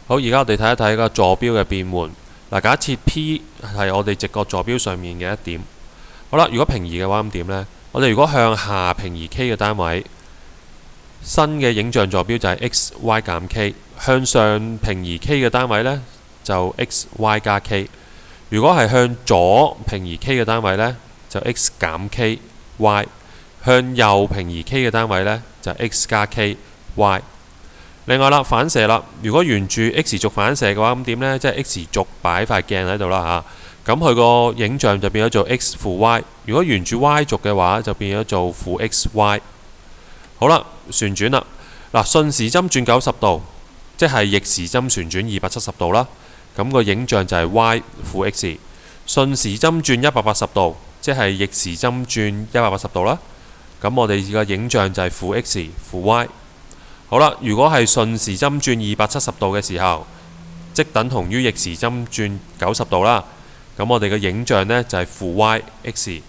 好，而家我哋睇一睇個坐標嘅變換。嗱，假設 P 係我哋直角坐標上面嘅一點。好啦，如果平移嘅話，咁點呢？我哋如果向下平移 K 嘅單位，新嘅影像坐標就係 x y 減 k； 向上平移 K 嘅單位呢，就 x y 加 k。如果係向左平移 K 嘅單位呢，就 x 減 k y； 向右平移 K 嘅單位呢，就 x 加 k y。另外啦，反射啦，如果沿住 x 軸反射嘅話，咁點呢？即係 x 軸擺塊鏡喺度啦嚇，咁佢個影像就變咗做 x 負 y。如果沿住 y 軸嘅話，就變咗做負 x y。好啦，旋轉啦，嗱，順時針轉90度，即係逆時針旋轉270度啦。咁個影像就係 y 負 x。順時針轉180度，即係逆時針轉180度啦。咁我哋個影像就係負 x 負 y。好啦，如果係順時針轉270度嘅時候，即等同於逆時針轉90度啦。咁我哋嘅影像呢，就係負 y x。